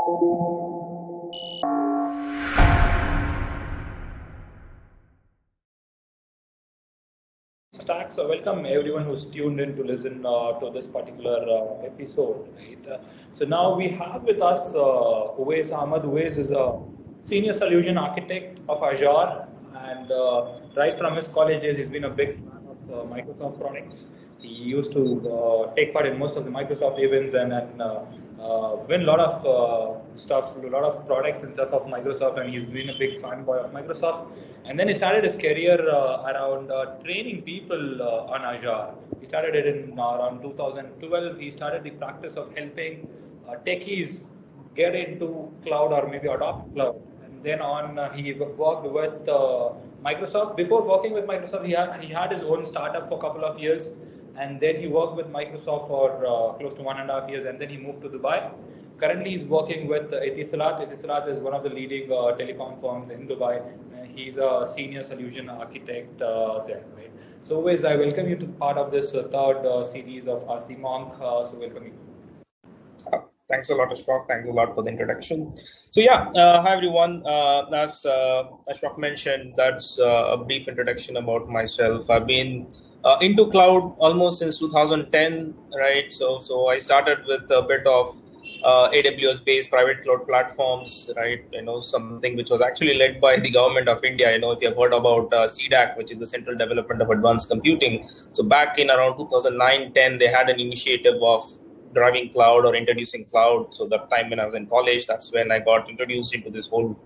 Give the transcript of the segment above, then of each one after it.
Stack. So welcome everyone who's tuned in to listen to this particular episode. Right? So now we have with us Owais Ahmed. Owais is a senior solution architect of Azure, and right from his college days, he's been a big fan of Microsoft products. He used to take part in most of the Microsoft events and win a lot of stuff, a lot of products and stuff of Microsoft, and he's been a big fanboy of Microsoft. And then he started his career around training people on Azure. He started it in around 2012. He started the practice of helping techies get into cloud or maybe adopt cloud. And then on, he worked with Microsoft. Before working with Microsoft, he had his own startup for a couple of years, and then he worked with Microsoft for close to 1.5 years, and then he moved to Dubai. Currently, he's working with Etisalat. Etisalat is one of the leading telecom firms in Dubai, and he's a senior solution architect there. Right? So, Wes, I welcome you to part of this third series of Ask the Monk. So, welcome you. Thanks a lot, Ashfaq. Thanks a lot for the introduction. So yeah, hi everyone. As Ashfaq mentioned, that's a brief introduction about myself. I've been into cloud almost since 2010, right? So I started with a bit of AWS-based private cloud platforms, right? Something which was actually led by the government of India. If you have heard about CDAC, which is the Central Development of Advanced Computing. So back in around 2009-10, they had an initiative of driving cloud or introducing cloud. So that time when I was in college, that's when I got introduced into this whole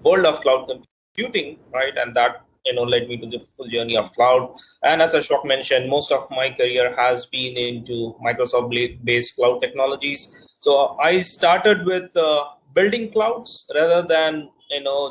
world of cloud computing, right? And that led me to the full journey of cloud. And as Ashok mentioned, most of my career has been into Microsoft-based cloud technologies. So I started with building clouds rather than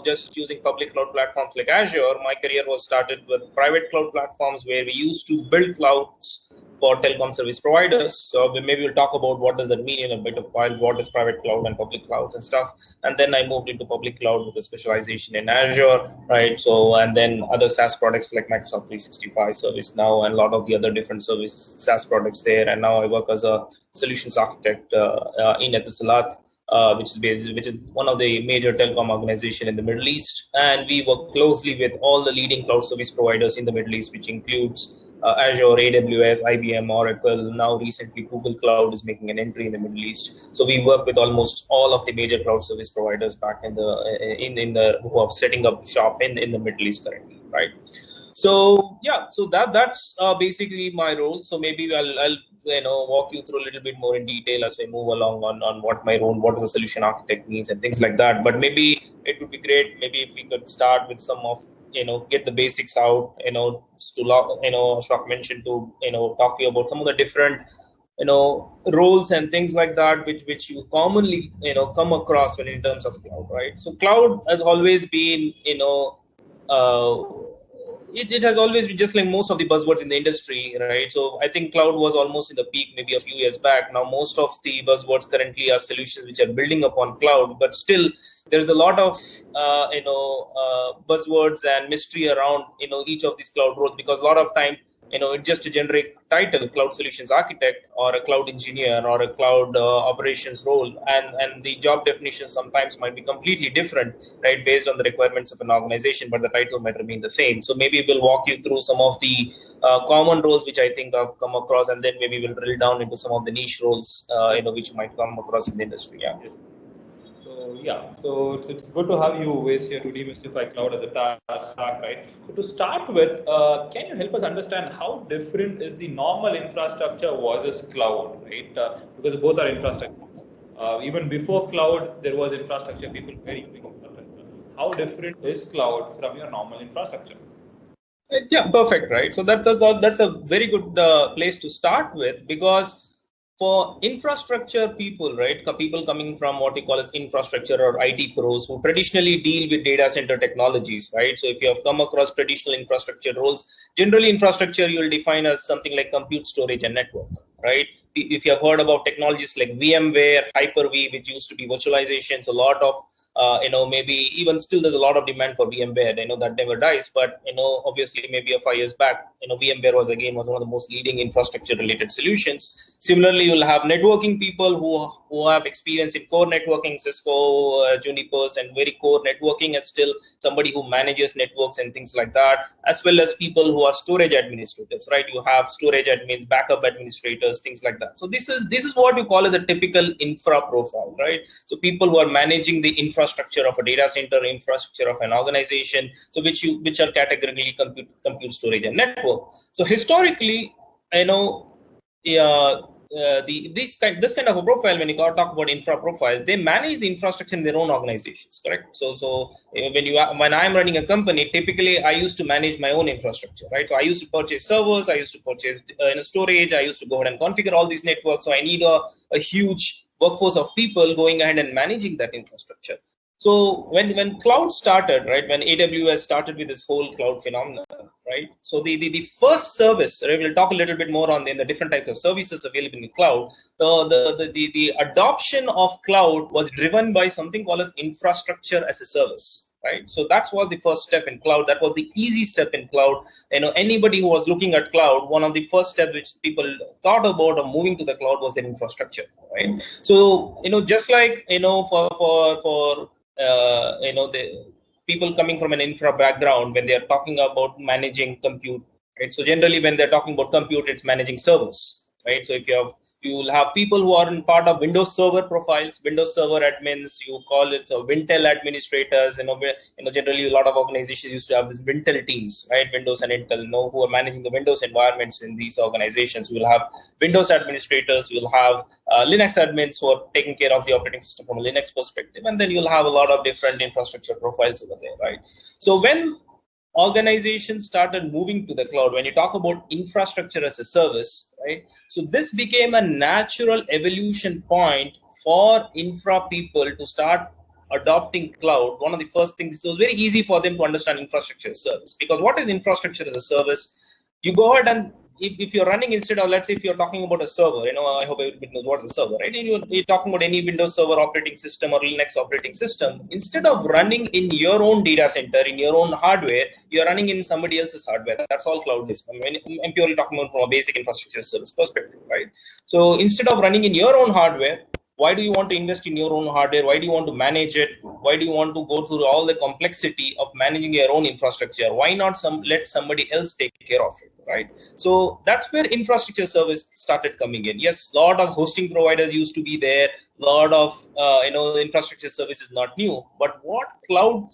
just using public cloud platforms like Azure. My career was started with private cloud platforms where we used to build clouds for telecom service providers. So maybe we'll talk about what does that mean in a bit of while, what is private cloud and public clouds and stuff. And then I moved into public cloud with a specialization in Azure, right? So, and then other SaaS products like Microsoft 365, ServiceNow, and a lot of the other different service SaaS products there. And now I work as a solutions architect in Etisalat, which is one of the major telecom organization in the Middle East. And we work closely with all the leading cloud service providers in the Middle East, which includes Azure, AWS, IBM, Oracle. Now recently Google Cloud is making an entry in the Middle East. So we work with almost all of the major cloud service providers back in the who are setting up shop in the Middle East currently, right? So yeah, so that's basically my role. So maybe I'll walk you through a little bit more in detail as I move along on what my role, what does a solution architect means and things like that. But maybe it would be great maybe if we could start with some of get the basics out, Ashfaq mentioned to talk to you about some of the different roles and things like that which you commonly come across when in terms of cloud, right? So cloud has always been it has always been just like most of the buzzwords in the industry, right? So I think cloud was almost in the peak maybe a few years back. Now most of the buzzwords currently are solutions which are building upon cloud, but still there's a lot of buzzwords and mystery around each of these cloud roles, because a lot of time it's just a generic title, cloud solutions architect or a cloud engineer or a cloud operations role, and the job definition sometimes might be completely different, right, based on the requirements of an organization, but the title might remain the same. So maybe we'll walk you through some of the common roles which I think I've come across, and then maybe we'll drill down into some of the niche roles which might come across in the industry. Yeah. Yes. So it's good to have you always here to demystify cloud as a stack, right? So to start with, can you help us understand how different is the normal infrastructure versus cloud, right? Because both are infrastructures. Even before cloud, there was infrastructure. People were using infrastructure. How different is cloud from your normal infrastructure? Yeah, perfect, right? So that's a very good place to start with, because for infrastructure people, right, people coming from what we call as infrastructure or IT pros who traditionally deal with data center technologies, right? So if you have come across traditional infrastructure roles, generally infrastructure you will define as something like compute, storage, and network, right? If you have heard about technologies like VMware, Hyper-V, which used to be virtualizations, a lot of maybe even still there's a lot of demand for VMware. That never dies, but obviously maybe 5 years back, VMware was one of the most leading infrastructure related solutions. Similarly, you'll have networking people who have experience in core networking, Cisco, Junipers, and very core networking, and still somebody who manages networks and things like that, as well as people who are storage administrators, right? You have storage admins, backup administrators, things like that. So this is what you call as a typical infra profile, right? So people who are managing the infrastructure of a data center, infrastructure of an organization, so which are categorically compute, storage, and network. So historically, this kind of a profile, when you talk about infra profile, they manage the infrastructure in their own organizations, correct? So when I'm running a company, typically I used to manage my own infrastructure, right? So I used to purchase servers, I used to purchase storage, I used to go ahead and configure all these networks. So I need a huge workforce of people going ahead and managing that infrastructure. So when cloud started, right, when AWS started with this whole cloud phenomenon, right? So the first service, right, we'll talk a little bit more on the different types of services available in the cloud. The adoption of cloud was driven by something called as infrastructure as a service, right? So that was the first step in cloud. That was the easy step in cloud. Anybody who was looking at cloud, one of the first steps which people thought about of moving to the cloud was their infrastructure, right? So just like for the people coming from an infra background, when they are talking about managing compute, right? So generally when they're talking about compute, it's managing servers, right? So if you will have people who are in part of Windows Server profiles, Windows Server admins, you call it Wintel administrators. Generally a lot of organizations used to have these Wintel teams, right? Windows and Intel, who are managing the Windows environments in these organizations. You will have Windows administrators, you will have Linux admins who are taking care of the operating system from a Linux perspective, and then you'll have a lot of different infrastructure profiles over there, right? So when organizations started moving to the cloud, when you talk about infrastructure as a service, right? So this became a natural evolution point for infra people to start adopting cloud. One of the first things, it was very easy for them to understand infrastructure as a service, because what is infrastructure as a service? You go ahead and if you're running, instead of, let's say if you're talking about a server, I hope everybody knows what is a server, right? And you're talking about any Windows Server operating system or Linux operating system. Instead of running in your own data center, in your own hardware, you're running in somebody else's hardware. That's all cloud is. I'm purely talking about from a basic infrastructure service perspective, right? So instead of running in your own hardware, why do you want to invest in your own hardware? Why do you want to manage it? Why do you want to go through all the complexity of managing your own infrastructure? Why not let somebody else take care of it, right? So that's where infrastructure service started coming in. Yes, a lot of hosting providers used to be there. A lot of the infrastructure service is not new. But what cloud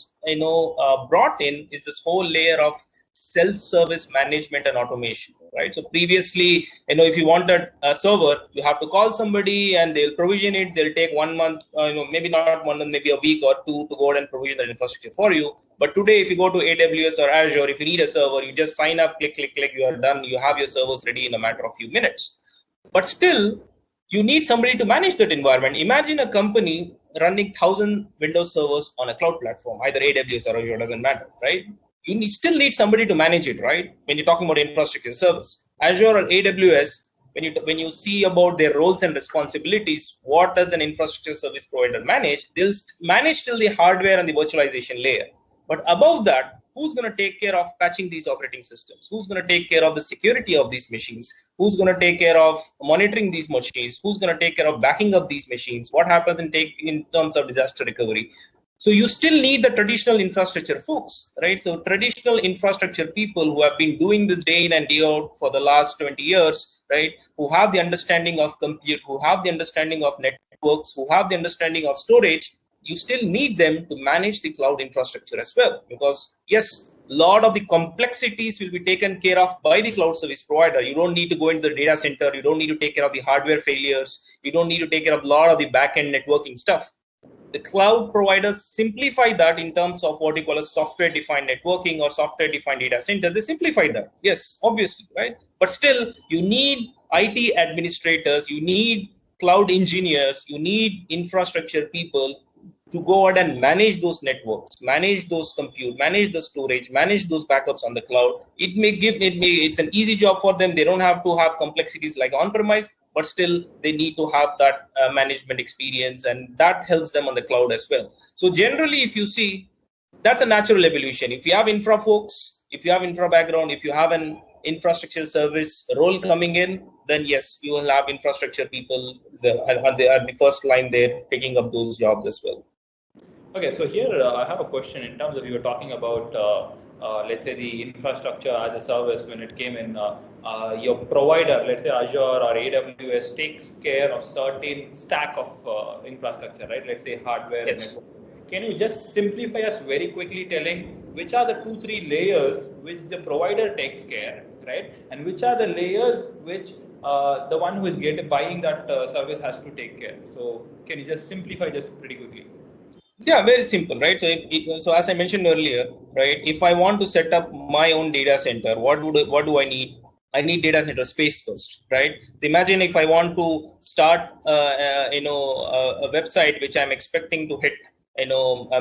brought in is this whole layer of self-service management and automation, right? So previously, if you wanted a server, you have to call somebody and they'll provision it. They'll take 1 month, maybe not 1 month, maybe a week or two to go ahead and provision that infrastructure for you. But today, if you go to AWS or Azure, if you need a server, you just sign up, click, you are done. You have your servers ready in a matter of few minutes. But still, you need somebody to manage that environment. Imagine a company running 1,000 Windows servers on a cloud platform, either AWS or Azure, doesn't matter, right? You still need somebody to manage it, right? When you're talking about infrastructure service, Azure or AWS, when you see about their roles and responsibilities, what does an infrastructure service provider manage? They'll manage till the hardware and the virtualization layer. But above that, who's going to take care of patching these operating systems? Who's going to take care of the security of these machines? Who's going to take care of monitoring these machines? Who's going to take care of backing up these machines? What happens in terms of disaster recovery? So you still need the traditional infrastructure folks, right? So traditional infrastructure people who have been doing this day in and day out for the last 20 years, right? Who have the understanding of compute, who have the understanding of networks, who have the understanding of storage. You still need them to manage the cloud infrastructure as well, because yes, a lot of the complexities will be taken care of by the cloud service provider. You don't need to go into the data center. You don't need to take care of the hardware failures. You don't need to take care of a lot of the backend networking stuff. The cloud providers simplify that in terms of what you call a software-defined networking or software-defined data center. They simplify that. Yes, obviously, right? But still, you need IT administrators, you need cloud engineers, you need infrastructure people to go ahead and manage those networks, manage those compute, manage the storage, manage those backups on the cloud. It's an easy job for them. They don't have to have complexities like on-premise. but still they need to have that management experience, and that helps them on the cloud as well. So generally, if you see, that's a natural evolution. If you have infra folks, if you have infra background, if you have an infrastructure service role coming in, then yes, you will have infrastructure people at the first line there taking up those jobs as well. Okay, so here I have a question in terms of you were talking about, let's say, the infrastructure as a service when it came in. Your provider, let's say Azure or AWS, takes care of certain stack of infrastructure, right? Let's say hardware and Yes. network. Can you just simplify us very quickly telling which are the 2-3 layers which the provider takes care, right? And which are the layers which the one who is buying that service has to take care? So can you just simplify just pretty quickly? Yeah, very simple, right? So, so as I mentioned earlier, right, if I want to set up my own data center, what do I need? I need data center space first, right? So imagine if I want to start, a website which I'm expecting to hit,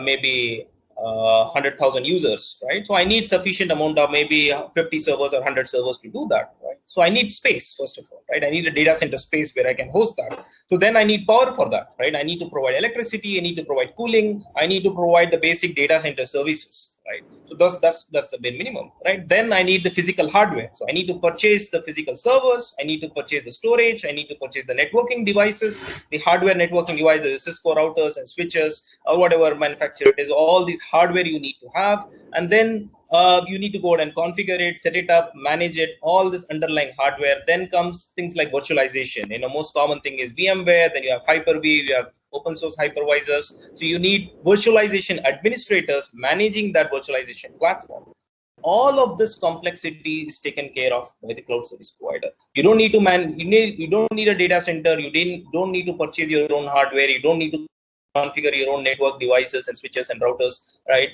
maybe 100,000 users, right? So I need sufficient amount of maybe 50 servers or 100 servers to do that, right? So I need space first of all, right? I need a data center space where I can host that. So then I need power for that, right? I need to provide electricity, I need to provide cooling, I need to provide the basic data center services, right? So that's the bare minimum, right? Then I need the physical hardware. So I need to purchase the physical servers, I need to purchase the storage, I need to purchase the networking devices, the hardware networking devices, the Cisco routers and switches, or whatever manufacturer it is. All these hardware you need to have, and then you need to go and configure it, set it up, manage it, all this underlying hardware. Then comes things like virtualization. Most common thing is VMware, then you have Hyper-V, you have open source hypervisors. So you need virtualization administrators managing that virtualization platform. All of this complexity is taken care of by the cloud service provider. You don't need to you don't need a data center, don't need to purchase your own hardware, you don't need to configure your own network devices and switches and routers, right?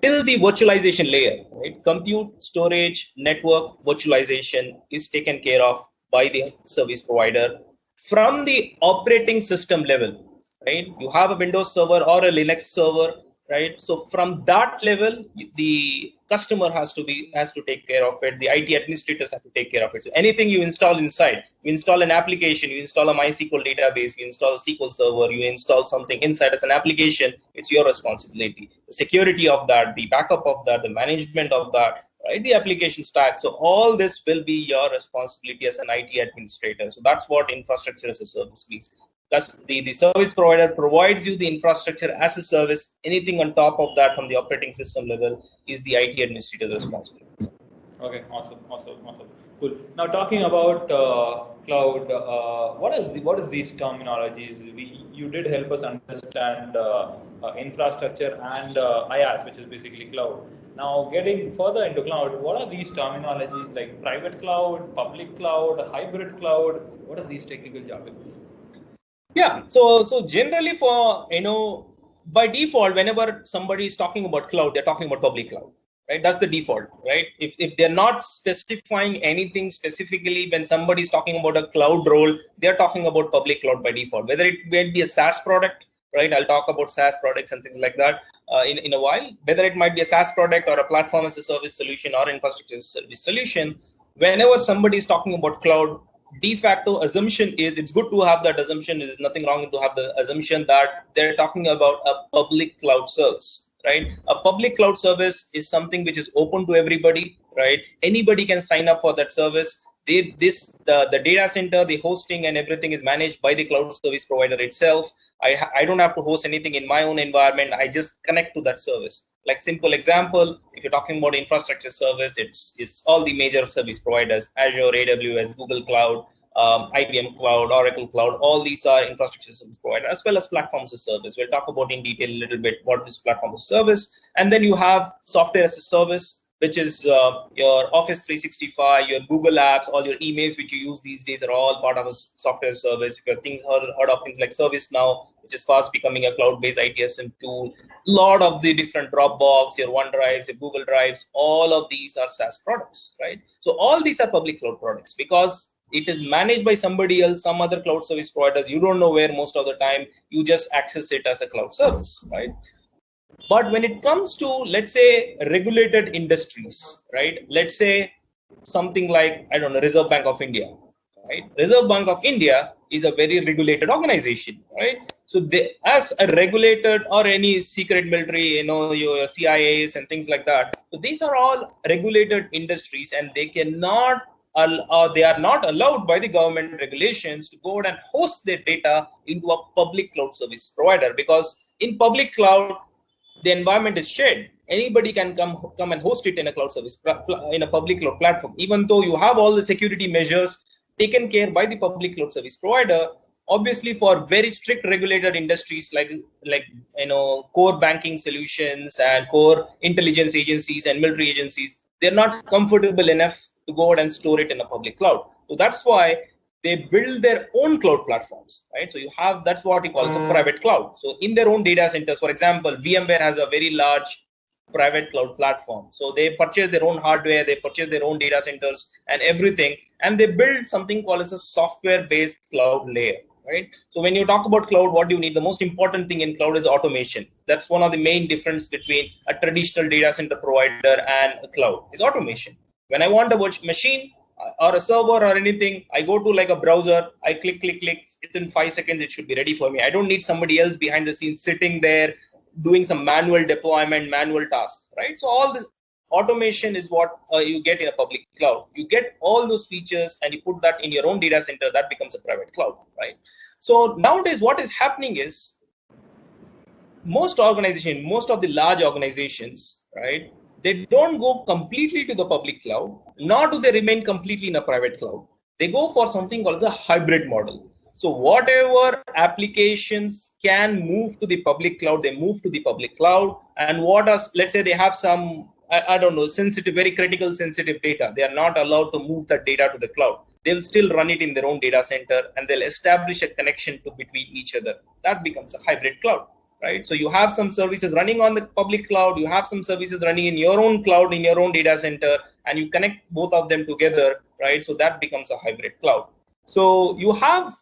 Till the virtualization layer, right? Compute, storage, network virtualization is taken care of by the service provider from the operating system level, right? You have a Windows server or a Linux server, right? So from that level, the customer has to take care of it. The IT administrators have to take care of it. So anything you install inside, you install an application, you install a MySQL database, you install a SQL server, you install something inside as an application, it's your responsibility. The security of that, the backup of that, the management of that, right? The application stack. So all this will be your responsibility as an IT administrator. So that's what infrastructure as a service means. Thus, the service provider provides you the infrastructure as a service. Anything on top of that from the operating system level is the IT administrator's responsibility. Okay, awesome. Cool. Now talking about cloud, what is these terminologies? You did help us understand infrastructure and IaaS, which is basically cloud. Now getting further into cloud, what are these terminologies like private cloud, public cloud, hybrid cloud? What are these technical jargons? Yeah, so generally by default, whenever somebody is talking about cloud, they're talking about public cloud, right? That's the default, right? If they're not specifying anything specifically, when somebody is talking about a cloud role, they're talking about public cloud by default. Whether it may be a SaaS product, right? I'll talk about SaaS products and things like that in a while. Whether it might be a SaaS product or a platform as a service solution or infrastructure as a service solution, whenever somebody is talking about cloud, de facto assumption is, it's good to have that assumption. There's nothing wrong to have the assumption that they're talking about a public cloud service, right? A public cloud service is something which is open to everybody, right? Anybody can sign up for that service. The data center, the hosting and everything is managed by the cloud service provider itself. I don't have to host anything in my own environment. I just connect to that service. Like simple example, if you're talking about infrastructure service, it's all the major service providers: Azure, AWS, Google Cloud, IBM Cloud, Oracle Cloud. All these are infrastructure service providers, as well as platforms as a service. We'll talk about in detail a little bit what this platform as a service. And then you have software as a service, which is your Office 365, your Google apps, all your emails which you use these days are all part of a software service. If you've heard of things like ServiceNow, which is fast becoming a cloud-based ITSM tool, a lot of the different Dropbox, your OneDrives, your Google Drives, all of these are SaaS products, right? So all these are public cloud products because it is managed by somebody else, some other cloud service providers. You don't know where most of the time, you just access it as a cloud service, right? But when it comes to, let's say, regulated industries, right? Let's say something like, I don't know, Reserve Bank of India, right? Reserve Bank of India is a very regulated organization, right? So they, as a regulated or any secret military, your CIAs and things like that. So these are all regulated industries, and they cannot, they are not allowed by the government regulations to go out and host their data into a public cloud service provider, because in public cloud, the environment is shared. Anybody can come and host it in a cloud service, in a public cloud platform, even though you have all the security measures taken care by the public cloud service provider. Obviously, for very strict regulated industries like core banking solutions and core intelligence agencies and military agencies, they're not comfortable enough to go out and store it in a public cloud. So that's why they build their own cloud platforms, right? So you have, that's what you call as a private cloud. So in their own data centers, for example, VMware has a very large private cloud platform. So they purchase their own hardware, they purchase their own data centers and everything, and they build something called as a software-based cloud layer, right? So when you talk about cloud, what do you need? The most important thing in cloud is automation. That's one of the main difference between a traditional data center provider and a cloud, is automation. When I want a virtual machine or a server or anything, I go to like a browser, I click, within 5 seconds, it should be ready for me. I don't need somebody else behind the scenes sitting there doing some manual deployment, manual task, right? So all this automation is what you get in a public cloud. You get all those features and you put that in your own data center, that becomes a private cloud, right? So nowadays, what is happening is most of the large organizations, right, they don't go completely to the public cloud, nor do they remain completely in a private cloud. They go for something called a hybrid model. So whatever applications can move to the public cloud, they move to the public cloud. And let's say they have some, I don't know, sensitive, very critical sensitive data. They are not allowed to move that data to the cloud. They'll still run it in their own data center, and they'll establish a connection between each other. That becomes a hybrid cloud, right? So you have some services running on the public cloud, you have some services running in your own cloud, in your own data center, and you connect both of them together, right? So that becomes a hybrid cloud. So you have,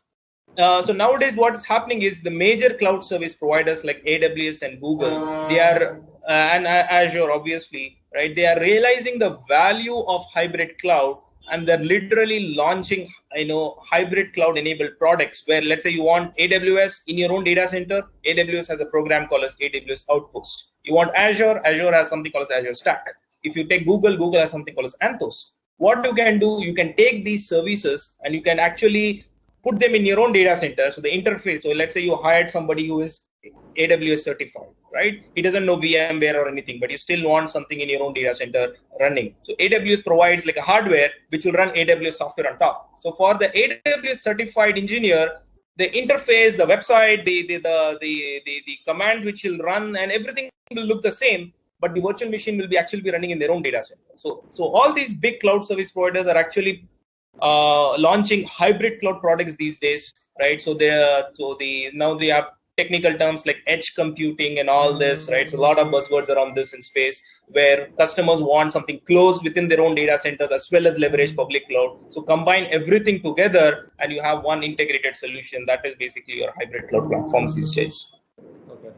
so nowadays what is happening is the major cloud service providers like AWS and Google, they are, and Azure obviously, right? They are realizing the value of hybrid cloud, and they're literally launching, hybrid cloud enabled products where, let's say you want AWS in your own data center, AWS has a program called as AWS Outpost. You want Azure has something called as Azure Stack. If you take Google has something called as Anthos. What you can do, you can take these services and you can actually put them in your own data center. So the interface, so let's say you hired somebody who is AWS certified, right? He doesn't know VMware or anything, but you still want something in your own data center running. So AWS provides like a hardware which will run AWS software on top. So for the AWS certified engineer, the interface, the website, the command which will run and everything will look the same, but the virtual machine will actually be running in their own data center. So all these big cloud service providers are actually launching hybrid cloud products these days, right? So now they have technical terms like edge computing and all this, right? So a lot of buzzwords around this in space, where customers want something close within their own data centers as well as leverage public cloud. So combine everything together and you have one integrated solution. That is basically your hybrid cloud platforms these days. Okay,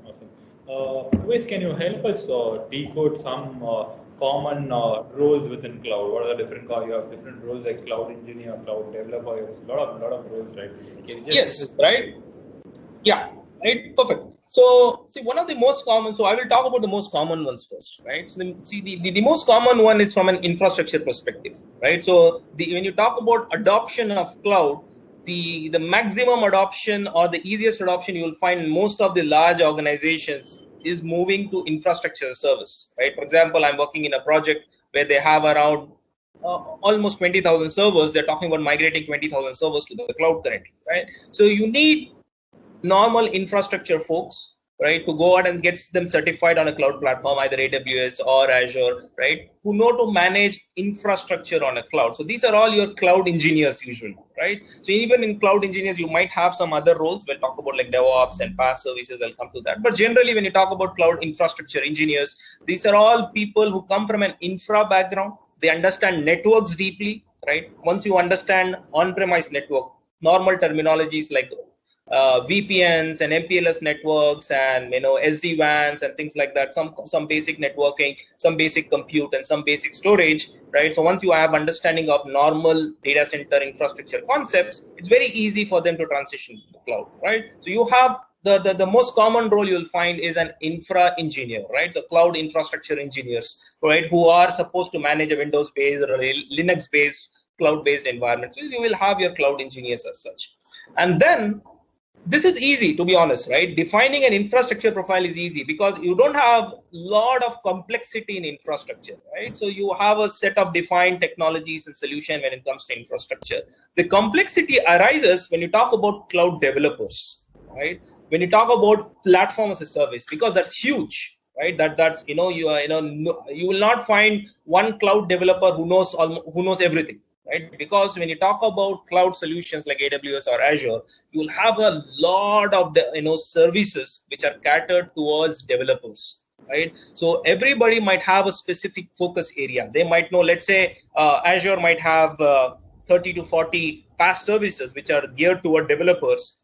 awesome. Owais, can you help us decode some common roles within cloud? What are the different you have different roles like cloud engineer, cloud developer? It's a lot of roles, right? Yes, right. Yeah, right. Perfect. So see, one of the most common. So I will talk about the most common ones first, right? So the most common one is from an infrastructure perspective, right? So when you talk about adoption of cloud, the maximum adoption or the easiest adoption you will find in most of the large organizations is moving to infrastructure service, right? For example, I'm working in a project where they have around almost 20,000 servers. They're talking about migrating 20,000 servers to the cloud currently, right? So you need normal infrastructure folks, right, to go out and get them certified on a cloud platform, either AWS or Azure, right, who know to manage infrastructure on a cloud. So these are all your cloud engineers usually, right? So even in cloud engineers, you might have some other roles. We'll talk about like DevOps and PaaS services. I'll come to that. But generally, when you talk about cloud infrastructure engineers, these are all people who come from an infra background. They understand networks deeply, right? Once you understand on-premise network, normal terminologies like VPNs and MPLS networks and SD-WANs and things like that, some basic networking, some basic compute and some basic storage, right? So once you have understanding of normal data center infrastructure concepts, it's very easy for them to transition to the cloud, right? So you have the most common role you'll find is an infra engineer, right? So cloud infrastructure engineers, right, who are supposed to manage a Windows-based or a Linux-based cloud-based environment. So you will have your cloud engineers as such. And then this is easy, to be honest, right? Defining an infrastructure profile is easy because you don't have a lot of complexity in infrastructure, right? So you have a set of defined technologies and solution when it comes to infrastructure. The complexity arises when you talk about cloud developers, right? When you talk about platform as a service, because that's huge, right? That's you will not find one cloud developer who knows everything, right? Because when you talk about cloud solutions like AWS or Azure, you will have a lot of the services which are catered towards developers, right? So everybody might have a specific focus area. They might know, let's say Azure might have 30 to 40 PaaS services which are geared toward developers.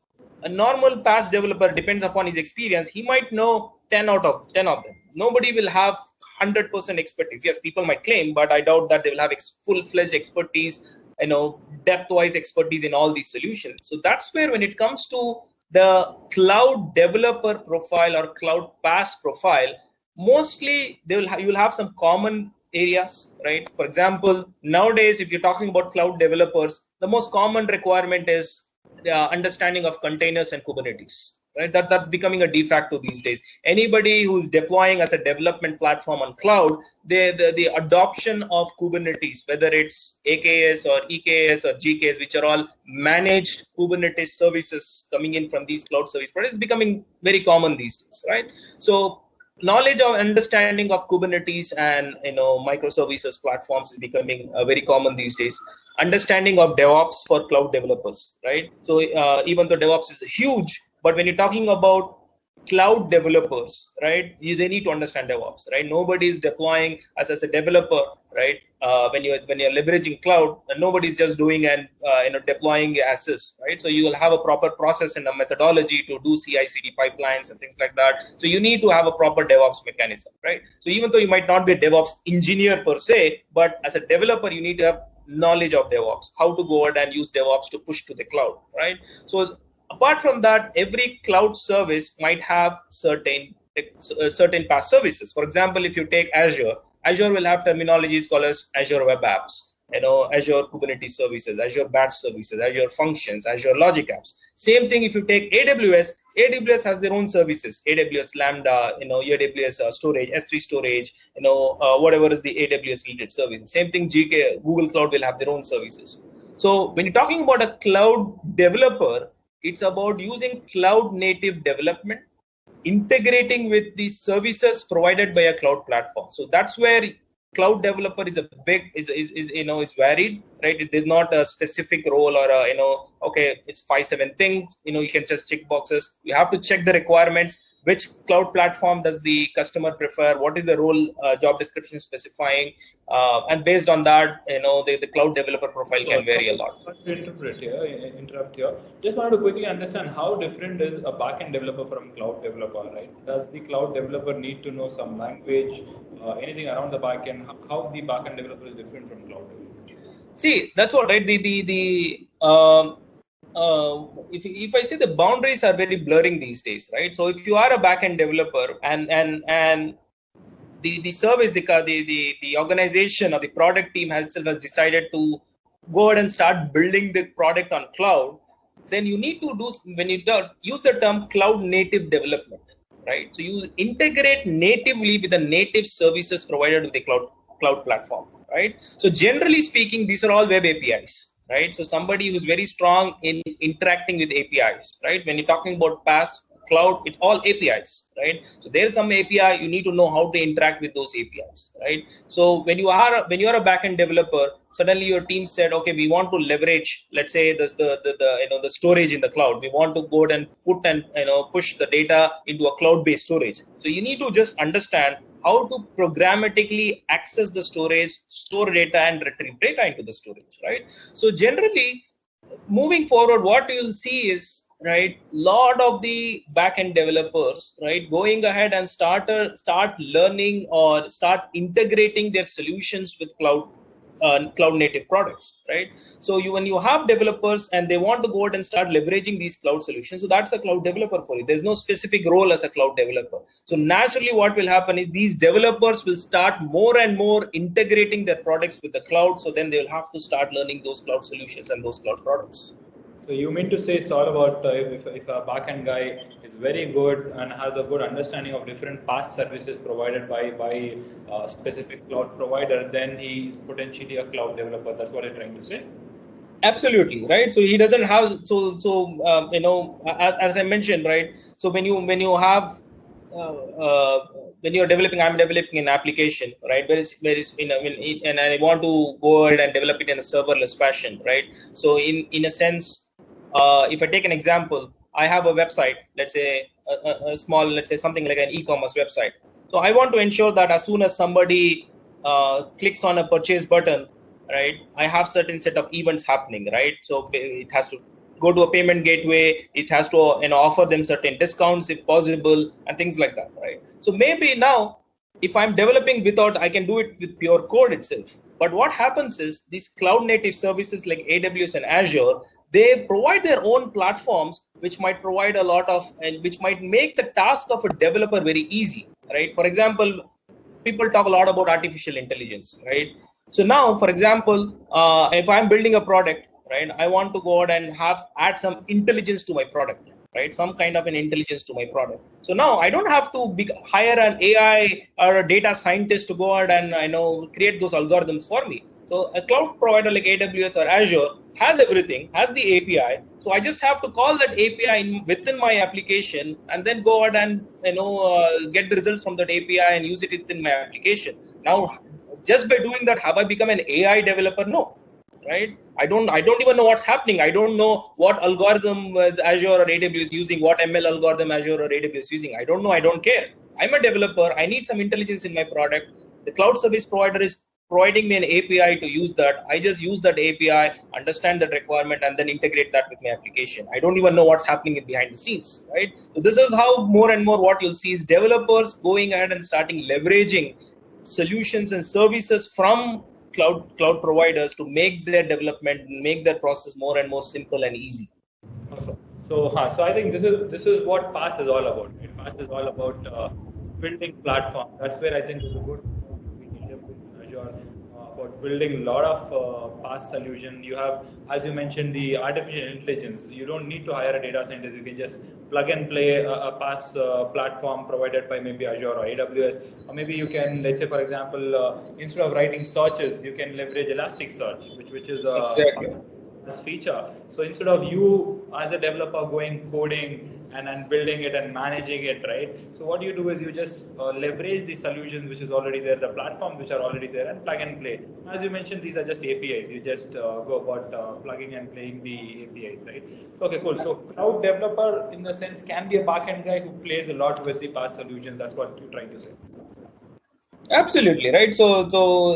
A normal PaaS developer, depends upon his experience, he might know 10 of them. Nobody will have 100% expertise. Yes, people might claim, but I doubt that they will have full-fledged expertise, depth-wise expertise in all these solutions. So that's where, when it comes to the cloud developer profile or cloud PaaS profile, mostly you will have some common areas, right? For example, nowadays, if you're talking about cloud developers, the most common requirement is the understanding of containers and Kubernetes, right? That's becoming a de facto these days. Anybody who's deploying as a development platform on cloud, the adoption of Kubernetes, whether it's AKS or EKS or GKS, which are all managed Kubernetes services coming in from these cloud service providers, is becoming very common these days, right? So knowledge or understanding of Kubernetes and microservices platforms is becoming very common these days. Understanding of DevOps for cloud developers, right? So even though DevOps is huge, but when you're talking about cloud developers, right, they need to understand DevOps, right? Nobody is deploying as a developer, right? When you're leveraging cloud, nobody's just doing and deploying as is, right? So you will have a proper process and a methodology to do CI/CD pipelines and things like that. So you need to have a proper DevOps mechanism, right? So even though you might not be a DevOps engineer per se, but as a developer, you need to have knowledge of DevOps, how to go out and use DevOps to push to the cloud, right? So apart from that, every cloud service might have certain PaaS services. For example, if you take Azure will have terminologies called as Azure Web Apps, Azure Kubernetes services, Azure Batch services, Azure Functions, Azure Logic Apps. Same thing if you take AWS has their own services, AWS Lambda, AWS storage, S3 storage, whatever is the AWS related service. Same thing, Google Cloud will have their own services. So when you're talking about a cloud developer, it's about using cloud native development, integrating with the services provided by a cloud platform. So that's where cloud developer is varied, right? It is not a specific role or okay, it's 5-7 things, you can just check boxes. You have to check the requirements. Which cloud platform does the customer prefer? What is the role job description specifying? And based on that, the cloud developer profile can vary a lot. Interrupt here. Just wanted to quickly understand how different is a backend developer from cloud developer, right? Does the cloud developer need to know some language, anything around the backend? How the backend developer is different from cloud developer? See, that's what, right? If I say the boundaries are very blurring these days, right? So if you are a backend developer and the service, the organization or the product team has decided to go ahead and start building the product on cloud, then you need to use the term cloud native development, right? So you integrate natively with the native services provided with the cloud platform, right? So generally speaking, these are all web APIs. Right, so somebody who's very strong in interacting with APIs, right? When you're talking about PaaS cloud, it's all APIs, right? So there's some API, you need to know how to interact with those APIs, right? So when you are a backend developer, suddenly your team said, okay, we want to leverage, let's say, the storage in the cloud. We want to go and put and push the data into a cloud-based storage. So you need to just understand how to programmatically access the storage, store data, and retrieve data into the storage, right? So generally, moving forward, what you'll see is right, lot of the backend developers, right, going ahead and start learning or start integrating their solutions with cloud native products, right? So when you have developers and they want to go out and start leveraging these cloud solutions, so that's a cloud developer for you. There's no specific role as a cloud developer. So naturally what will happen is these developers will start more and more integrating their products with the cloud. So then they'll have to start learning those cloud solutions and those cloud products. So you mean to say it's all about if a backend guy is very good and has a good understanding of different PaaS services provided by a specific cloud provider, then he is potentially a cloud developer. That's what you're trying to say? Absolutely, right. So he doesn't have you know, as I mentioned, right. So when you have when you're developing, I'm developing an application, right? Where is you know, and I want to go ahead and develop it in a serverless fashion, right? So in a sense, if I take an example, I have a website, let's say a small, let's say something like an e-commerce website. So I want to ensure that as soon as somebody clicks on a purchase button, right, I have certain set of events happening, right? So it has to go to a payment gateway, it has to offer them certain discounts if possible and things like that, right? So maybe now if I'm developing without, I can do it with pure code itself. But what happens is these cloud native services like AWS and Azure, they provide their own platforms which might provide a lot of, and which might make the task of a developer very easy, right? For example, people talk a lot about artificial intelligence, right? So now, for example, if I'm building a product, right, I want to go out and add some intelligence to my product, right? Some kind of an intelligence to my product. So now I don't have to hire an AI or a data scientist to go out and create those algorithms for me. So a cloud provider like AWS or Azure has everything, has the API. So I just have to call that API within my application and then go ahead and get the results from that API and use it within my application. Now, just by doing that, have I become an AI developer? No, right? I don't even know what's happening. I don't know what algorithm is Azure or AWS using, what ML algorithm Azure or AWS using. I don't know. I don't care. I'm a developer. I need some intelligence in my product. The cloud service provider is providing me an API to use that. I just use that API, understand that requirement, and then integrate that with my application. I don't even know what's happening behind the scenes, right? So this is how more and more what you'll see is developers going ahead and starting leveraging solutions and services from cloud providers to make their development, make their process more and more simple and easy. Awesome. So I think this is what PaaS is all about. Right? PaaS is all about building platform. That's where I think there's a good between AWS and Azure about building a lot of PaaS solution. You have, as you mentioned, the artificial intelligence. You don't need to hire a data scientist. You can just plug and play a PaaS platform provided by maybe Azure or AWS, or maybe you can, let's say, for example, instead of writing searches, you can leverage Elasticsearch, which is Exactly. this feature. So instead of you as a developer going coding and building it and managing it, right? So what you do is you just leverage the solutions which is already there, the platforms which are already there, and plug and play. As you mentioned, these are just APIs. You just go about plugging and playing the APIs, right? So okay, cool. So cloud developer, in the sense, can be a backend guy who plays a lot with the PaaS solutions. That's what you're trying to say. Absolutely, right. So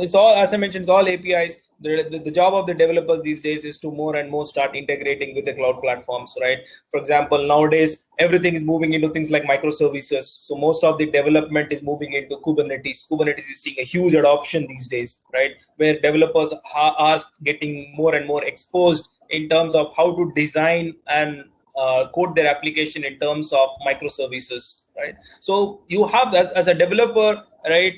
it's all, as I mentioned, it's all APIs. The job of the developers these days is to more and more start integrating with the cloud platforms, right? For example, nowadays everything is moving into things like microservices. So most of the development is moving into Kubernetes. Kubernetes is seeing a huge adoption these days, right? Where developers are getting more and more exposed in terms of how to design and code their application in terms of microservices, right? So you have, as a developer, right,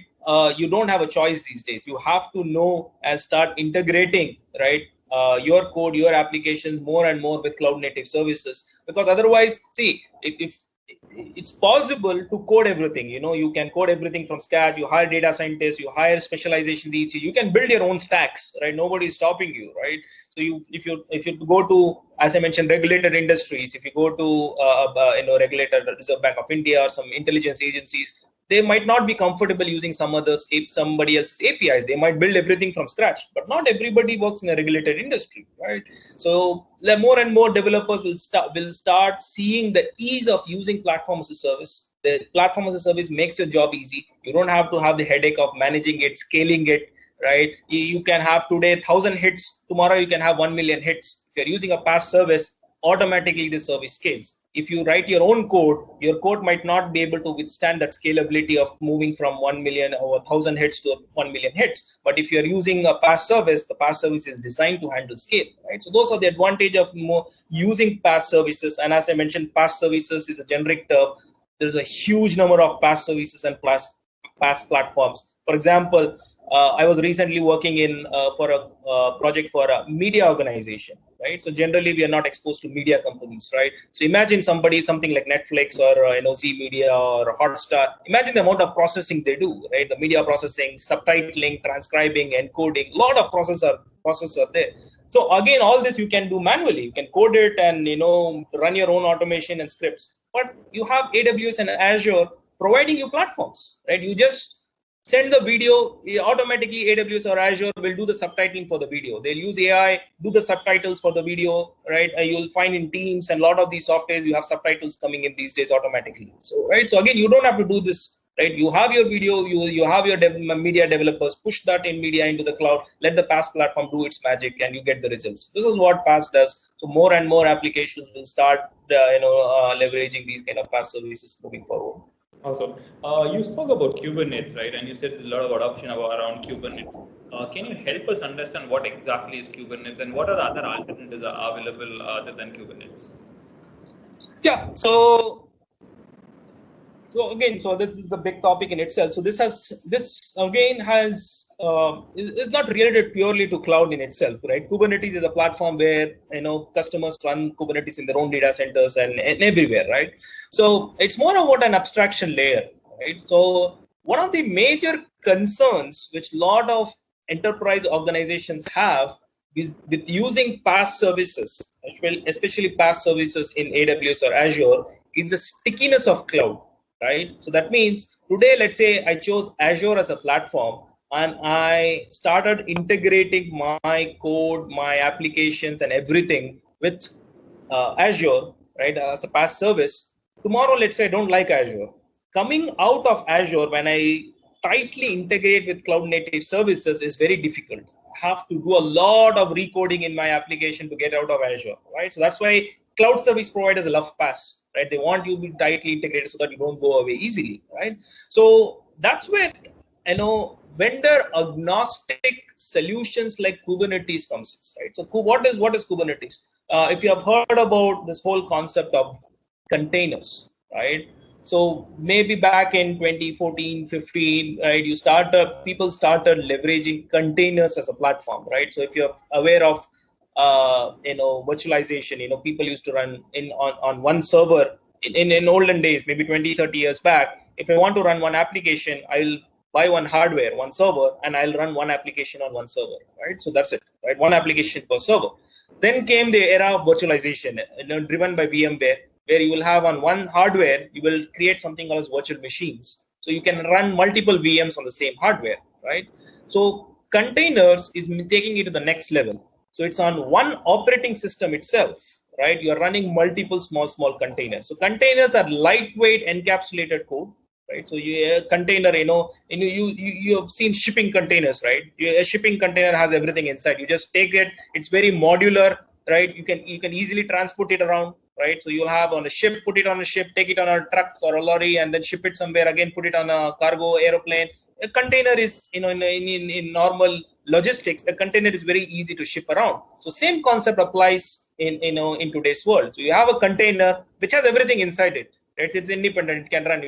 you don't have a choice these days. You have to know and start integrating, right, your code, your applications more and more with cloud native services, because otherwise, see, if it's possible to code everything, you can code everything from scratch. You hire data scientists, you hire specializations, you can build your own stacks, right? Nobody is stopping you, right? So if you go to, as I mentioned, regulated industries, if you go to regulated Reserve Bank of India or some intelligence agencies, they might not be comfortable using somebody else's APIs. They might build everything from scratch, but not everybody works in a regulated industry, right? So the more and more developers will start seeing the ease of using platform as a service. The platform as a service makes your job easy. You don't have to have the headache of managing it, scaling it, right? You can have today 1,000 hits, tomorrow you can have 1 million hits. If you're using a PaaS service, automatically the service scales. If you write your own code, your code might not be able to withstand that scalability of moving from 1 million or 1,000 hits to 1 million hits. But if you're using a PaaS service, the PaaS service is designed to handle scale, right? So those are the advantage of using PaaS services. And as I mentioned, PaaS services is a generic term. There's a huge number of PaaS services and PaaS platforms. For example, I was recently working in for a project for a media organization, right? So generally we are not exposed to media companies, right? So imagine something like Netflix or Z Media or Hotstar. Imagine the amount of processing they do, right? The media processing, subtitling, transcribing, encoding. A lot of process are there. So again, all this you can do manually. You can code it and run your own automation and scripts. But you have AWS and Azure providing you platforms, right? You just send the video, automatically AWS or Azure will do the subtitling for the video. They'll use AI, do the subtitles for the video, right? You'll find in Teams and a lot of these softwares, you have subtitles coming in these days automatically. So, right? So again, you don't have to do this, right? You have your video, you have your media developers, push that in media into the cloud, let the PaaS platform do its magic and you get the results. This is what PaaS does. So more and more applications will start, leveraging these kind of PaaS services moving forward. Awesome. You spoke about Kubernetes, right? And you said a lot of adoption around Kubernetes. Can you help us understand what exactly is Kubernetes and what are the other alternatives that are available other than Kubernetes? Yeah. So again, this is a big topic in itself. So this again has is not related purely to cloud in itself, right? Kubernetes is a platform where customers run Kubernetes in their own data centers and everywhere, right? So it's more about an abstraction layer, right? So one of the major concerns which a lot of enterprise organizations have is with using PaaS services, especially PaaS services in AWS or Azure, is the stickiness of cloud. Right. So that means today, let's say I chose Azure as a platform and I started integrating my code, my applications and everything with Azure, right, as a PaaS service. Tomorrow, let's say I don't like Azure. Coming out of Azure, when I tightly integrate with cloud native services is very difficult. I have to do a lot of recoding in my application to get out of Azure, right? So that's why cloud service providers love PaaS. Right? They want you to be tightly integrated so that you don't go away easily, right? So that's where vendor agnostic solutions like Kubernetes comes in, right? So what is Kubernetes? If you have heard about this whole concept of containers, right? So maybe back in 2014, 15, right? People started leveraging containers as a platform, right? So if you're aware of virtualization, people used to run on one server in olden days, maybe 20, 30 years back. If I want to run one application, I'll buy one hardware, one server, and I'll run one application on one server, right? So that's it, right? One application per server. Then came the era of virtualization, driven by VMware, where you will have on one hardware, you will create something called as virtual machines. So you can run multiple VMs on the same hardware, right? So containers is taking it to the next level. So it's on one operating system itself, right? You're running multiple small containers. So containers are lightweight encapsulated code, right? So a container, you have seen shipping containers, right? A shipping container has everything inside. You just take it. It's very modular, right? You can easily transport it around, right? So you'll have on a ship, put it on a ship, take it on a truck or a lorry, and then ship it somewhere again, put it on a cargo aeroplane. A container is, in normal logistics, a container is very easy to ship around. So same concept applies in today's world. So you have a container which has everything inside it. Right? It's independent. It can run.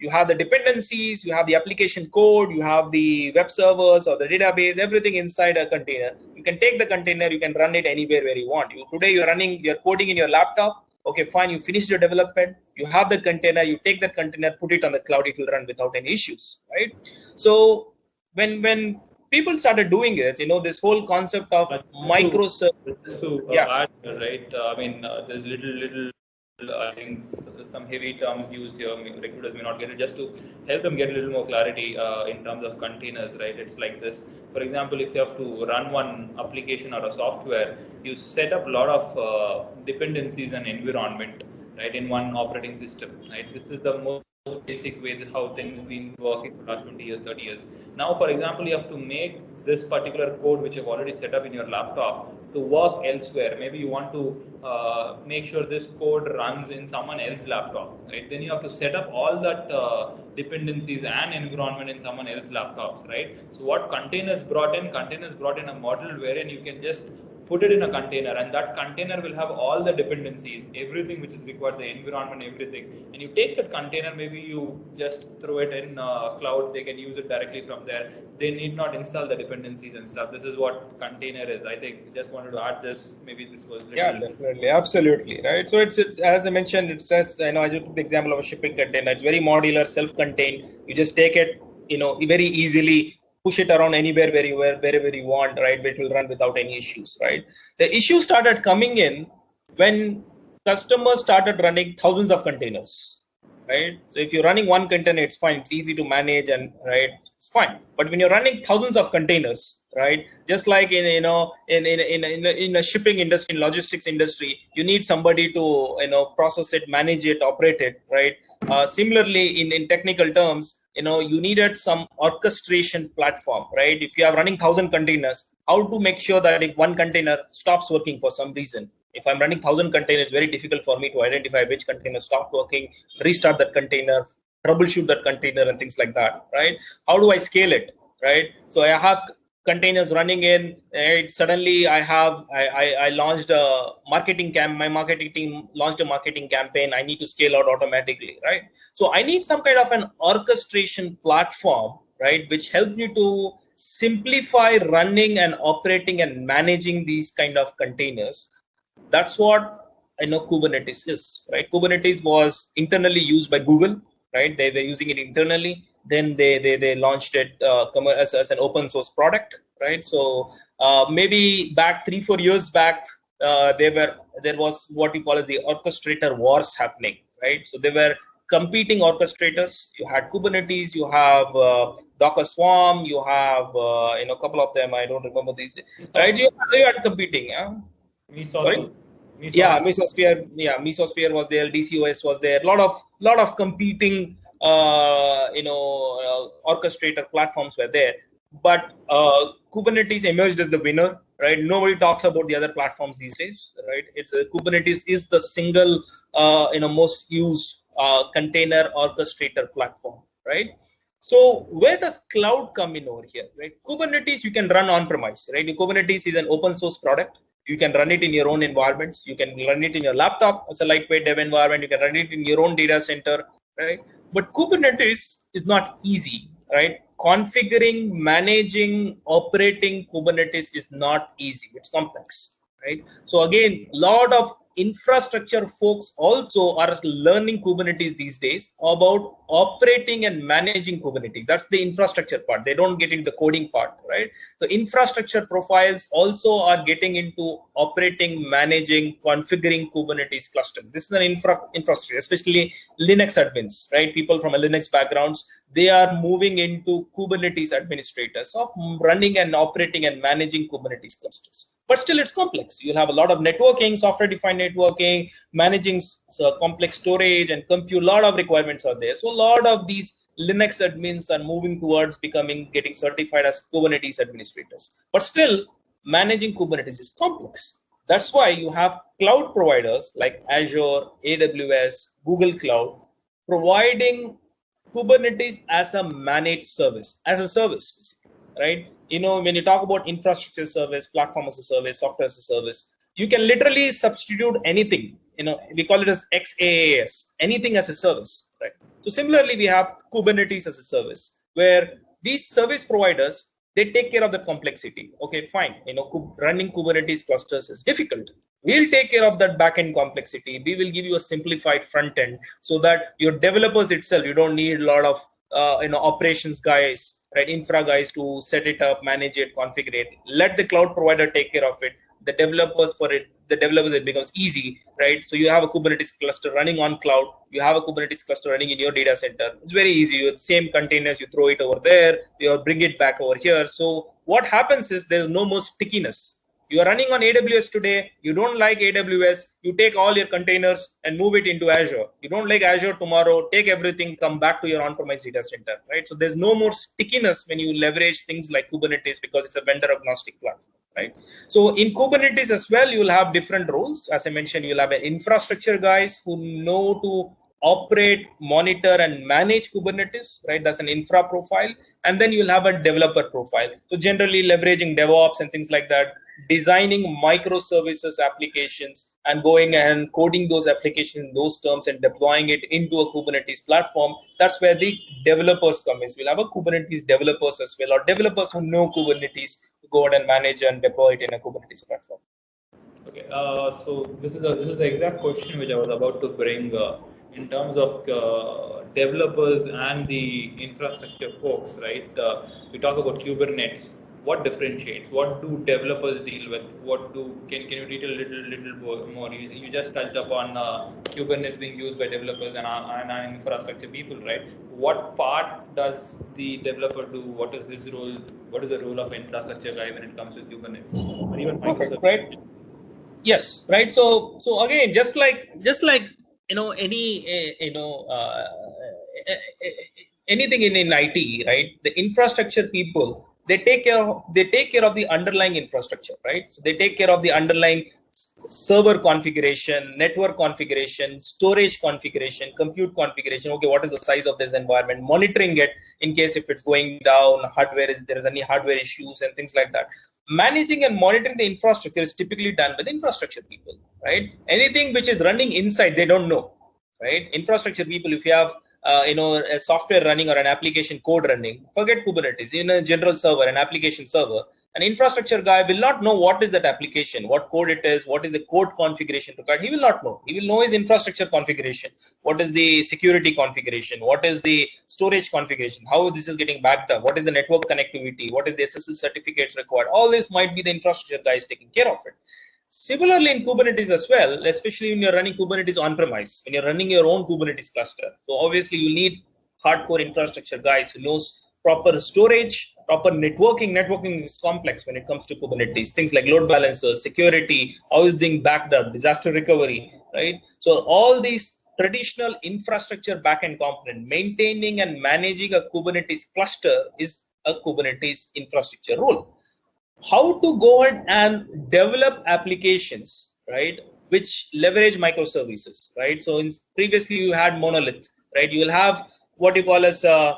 You have the dependencies, you have the application code, you have the web servers or the database, everything inside a container. You can take the container, you can run it anywhere where you want. Today you're coding in your laptop. Okay, fine. You finish your development. You have the container. You take that container, put it on the cloud. It will run without any issues, right? So when people started doing this, this whole concept of microservices. Add, right? There's little. I think some heavy terms used here. Recruiters may not get it. Just to help them get a little more clarity in terms of containers, right? It's like this. For example, if you have to run one application or a software, you set up a lot of dependencies and environment, right, in one operating system, right? This is the most basic way how things have been working for the last 20 years, 30 years. Now, for example, you have to make this particular code which you've already set up in your laptop to work elsewhere. Maybe you want to make sure this code runs in someone else's laptop, right? Then you have to set up all that dependencies and environment in someone else's laptops, right? So what containers brought in? Containers brought in a model wherein you can just put it in a container, and that container will have all the dependencies, everything which is required, the environment, everything. And you take that container, maybe you just throw it in cloud, they can use it directly from there. They need not install the dependencies and stuff. This is what container is. I think just wanted to add this. Maybe this was little... Yeah, definitely, absolutely, right. So it's as I mentioned, it's just, I just took the example of a shipping container. It's very modular, self-contained. You just take it, very easily, push it around anywhere wherever you want, right? It will run without any issues, right? The issue started coming in when customers started running thousands of containers, right? So if you're running one container, it's fine, it's easy to manage, and right, it's fine. But when you're running thousands of containers, right? Just like in a shipping industry, in logistics industry, you need somebody to process it, manage it, operate it, right? Similarly, in technical terms, you needed some orchestration platform, right? If you are running 1,000 containers, how to make sure that if one container stops working for some reason, if I'm running 1,000 containers, it's very difficult for me to identify which container stopped working, restart that container, troubleshoot that container, and things like that, right? How do I scale it, right? So I have containers running in, right? Suddenly I launched a marketing my marketing team launched a marketing campaign. I need to scale out automatically, right? So I need some kind of an orchestration platform, right, which helps you to simplify running and operating and managing these kind of containers. That's what Kubernetes is, right? Kubernetes was internally used by Google, right? They were using it internally. Then they launched it as an open source product, right? So maybe back 3-4 years back, there was what we call as the orchestrator wars happening, right? So there were competing orchestrators. You had Kubernetes, you have Docker Swarm, you have a couple of them. I don't remember these days, right? You had competing, yeah. Mesosphere. Yeah, Mesosphere was there. DCOS was there. Lot of competing, orchestrator platforms were there. But Kubernetes emerged as the winner, right? Nobody talks about the other platforms these days, right? Kubernetes is the single, most used container orchestrator platform, right? So where does cloud come in over here, right? Kubernetes you can run on-premise, right? Kubernetes is an open source product. You can run it in your own environments. You can run it in your laptop as a lightweight dev environment. You can run it in your own data center, right? But Kubernetes is not easy, right? Configuring, managing, operating Kubernetes is not easy. It's complex, right? So again, a lot of infrastructure folks also are learning Kubernetes these days about operating and managing Kubernetes. That's the infrastructure part. They don't get into the coding part, right? So infrastructure profiles also are getting into operating, managing, configuring Kubernetes clusters. This is an infrastructure, especially Linux admins, right? People from a Linux backgrounds, they are moving into Kubernetes administrators of running and operating and managing Kubernetes clusters. But still, it's complex. You'll have a lot of networking, software-defined networking, managing complex storage and compute. A lot of requirements are there. So a lot of these Linux admins are moving towards getting certified as Kubernetes administrators. But still, managing Kubernetes is complex. That's why you have cloud providers like Azure, AWS, Google Cloud, providing Kubernetes as a managed service, as a service, basically, right? When you talk about infrastructure service, platform as a service, software as a service, you can literally substitute anything. We call it as XaaS, anything as a service, right? So similarly, we have Kubernetes as a service, where these service providers, they take care of the complexity. Okay, fine. Running Kubernetes clusters is difficult. We'll take care of that backend complexity. We will give you a simplified front end so that your developers itself, you don't need a lot of operations guys, right, infra guys to set it up, manage it, configure it. Let the cloud provider take care of it. The developers it becomes easy, right? So you have a Kubernetes cluster running on cloud. You have a Kubernetes cluster running in your data center. It's very easy. You have same containers, you throw it over there, you bring it back over here. So what happens is there's no more stickiness. You are running on AWS today. You don't like AWS. You take all your containers and move it into Azure. You don't like Azure tomorrow. Take everything, come back to your on-premise data center, right? So there's no more stickiness when you leverage things like Kubernetes because it's a vendor-agnostic platform, right? So in Kubernetes as well, you will have different roles. As I mentioned, you'll have an infrastructure guys who know to operate, monitor, and manage Kubernetes, right? That's an infra profile. And then you'll have a developer profile. So generally leveraging DevOps and things like that, designing microservices applications and going and coding those applications in those terms and deploying it into a Kubernetes platform. That's where the developers come in. We'll have a Kubernetes developers as well, or developers who know Kubernetes to go out and manage and deploy it in a Kubernetes platform. Okay, so this is the exact question which I was about to bring in terms of developers and the infrastructure folks, right? We talk about Kubernetes. What differentiates? What do developers deal with? Can you detail a little more? You just touched upon Kubernetes being used by developers and our infrastructure people, right? What part does the developer do? What is his role? What is the role of infrastructure guy when it comes to Kubernetes or even Microsoft? Right. Yes, right. So again, just like anything in IT, right? The infrastructure people, they take care of the underlying infrastructure, right? So they take care of the underlying server configuration, network configuration, storage configuration, compute configuration. Okay, what is the size of this environment? Monitoring it in case if it's going down, there is any hardware issues and things like that. Managing and monitoring the infrastructure is typically done by the infrastructure people, right? Anything which is running inside, they don't know, right? Infrastructure people, if you have a software running or an application code running, forget Kubernetes. In a general server, an application server, an infrastructure guy will not know what is that application, what code it is, what is the code configuration required. He will not know. He will know his infrastructure configuration, what is the security configuration, what is the storage configuration, how this is getting backed up, what is the network connectivity, what is the SSL certificates required. All this might be the infrastructure guys taking care of it. Similarly, in Kubernetes as well, especially when you're running Kubernetes on-premise, when you're running your own Kubernetes cluster. So obviously you need hardcore infrastructure guys who knows proper storage, proper networking. Networking is complex when it comes to Kubernetes. Things like load balancers, security, how is being backed up, disaster recovery, right? So all these traditional infrastructure backend component, maintaining and managing a Kubernetes cluster is a Kubernetes infrastructure role. How to go ahead and develop applications, right, which leverage microservices, right? So previously you had monolith, right? You will have what you call as a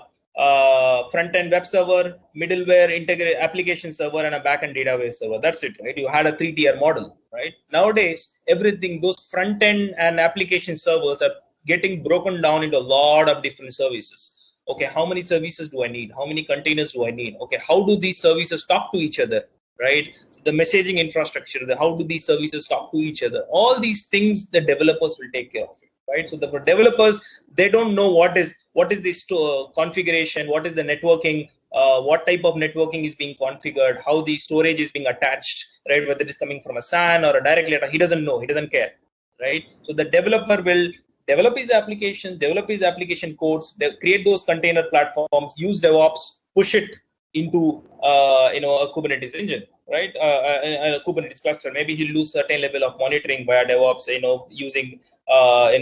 front-end web server, middleware, integrated application server, and a back-end database server. That's it, right? You had a 3-tier model, right? Nowadays, everything, those front-end and application servers are getting broken down into a lot of different services. Okay, how many services do I need? How many containers do I need? Okay, how do these services talk to each other, right? So the messaging infrastructure, how do these services talk to each other? All these things the developers will take care of it, right? So the developers, they don't know what is the configuration, what is the networking, what type of networking is being configured, how the storage is being attached, right? Whether it is coming from a SAN or a direct letter, he doesn't know, he doesn't care, right? So the developer will develop his applications, develop his application codes, they create those container platforms, use DevOps, push it into a Kubernetes engine, right? A Kubernetes cluster. Maybe he'll do certain level of monitoring via DevOps, using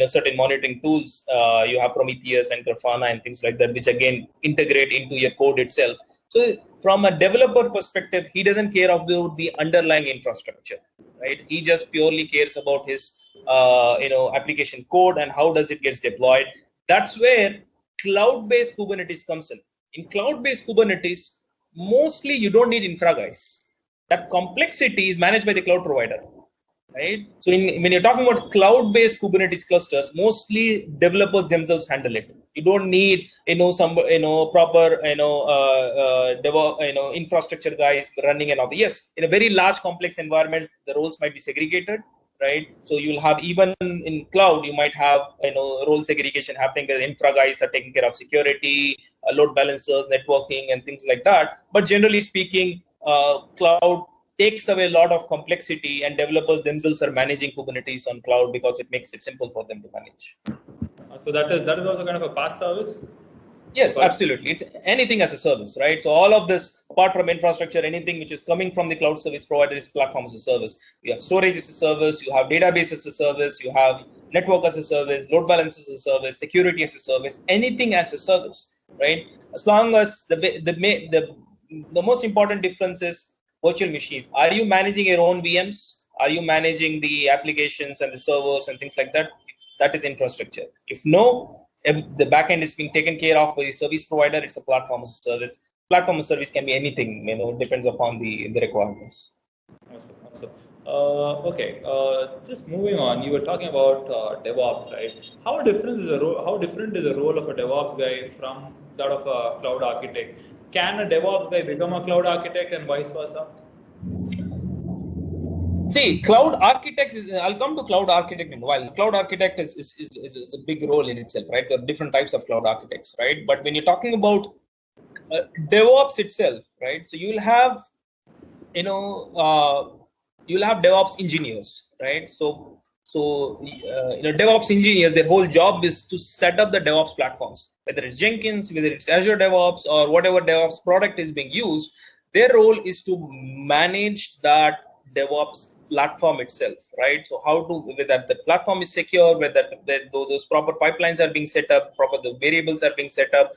certain monitoring tools. You have Prometheus and Grafana and things like that, which again integrate into your code itself. So from a developer perspective, he doesn't care about the underlying infrastructure, right? He just purely cares about his application code and how does it gets deployed. That's where cloud-based Kubernetes comes in. In cloud-based Kubernetes, mostly you don't need infra guys. That complexity is managed by the cloud provider, right? So when you're talking about cloud-based Kubernetes clusters, mostly developers themselves handle it. You don't need proper infrastructure guys running and all. Yes, in a very large complex environments, the roles might be segregated, right? So you'll have, even in cloud, you might have role segregation happening. The infra guys are taking care of security, load balancers, networking, and things like that. But generally speaking, cloud takes away a lot of complexity, and developers themselves are managing Kubernetes on cloud because it makes it simple for them to manage. So that is also kind of a PaaS service. Yes, absolutely. It's anything as a service, right? So all of this, apart from infrastructure, anything which is coming from the cloud service provider is platform as a service. You have storage as a service, you have database as a service, you have network as a service, load balance as a service, security as a service, anything as a service, right? As long as the most important difference is virtual machines. Are you managing your own VMs? Are you managing the applications and the servers and things like that? That is infrastructure. If no, if the backend is being taken care of by the service provider, it's a platform as a service. Platform as a service can be anything, it depends upon the requirements. Awesome, awesome. Okay, just moving on. You were talking about DevOps, right? How different is the role of a DevOps guy from that of a cloud architect? Can a DevOps guy become a cloud architect and vice versa? See, cloud architects I'll come to cloud architect in a while. Cloud architect is a big role in itself, right? There are different types of cloud architects, right? But when you're talking about DevOps itself, right? So you'll have, you'll have DevOps engineers, right? So DevOps engineers, their whole job is to set up the DevOps platforms, whether it's Jenkins, whether it's Azure DevOps, or whatever DevOps product is being used. Their role is to manage that DevOps platform itself, right? So whether the platform is secure, whether those proper pipelines are being set up, the variables are being set up,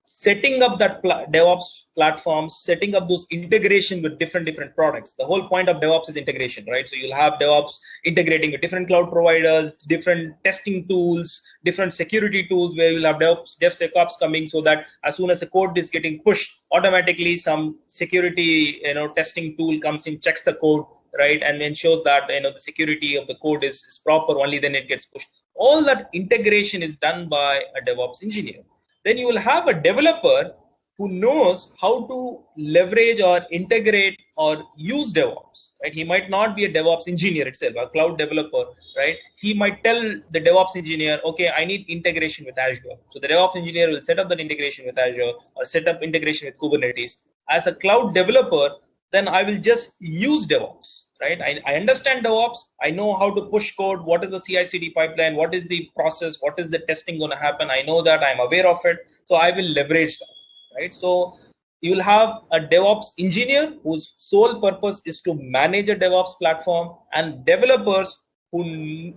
setting up that DevOps platform, setting up those integration with different products. The whole point of DevOps is integration, right? So you'll have DevOps integrating with different cloud providers, different testing tools, different security tools, where you'll have DevSecOps coming, so that as soon as a code is getting pushed, automatically some security testing tool comes in, checks the code, right, and ensures that the security of the code is proper. Only then it gets pushed. All that integration is done by a DevOps engineer. Then you will have a developer who knows how to leverage or integrate or use DevOps, right? He might not be a DevOps engineer itself, a cloud developer, right? He might tell the DevOps engineer, okay, I need integration with Azure. So the DevOps engineer will set up that integration with Azure or set up integration with Kubernetes. As a cloud developer, then I will just use DevOps, right? I understand DevOps. I know how to push code. What is the CI/CD pipeline? What is the process? What is the testing going to happen? I know that. I'm aware of it. So I will leverage that, right? So you'll have a DevOps engineer whose sole purpose is to manage a DevOps platform, and developers who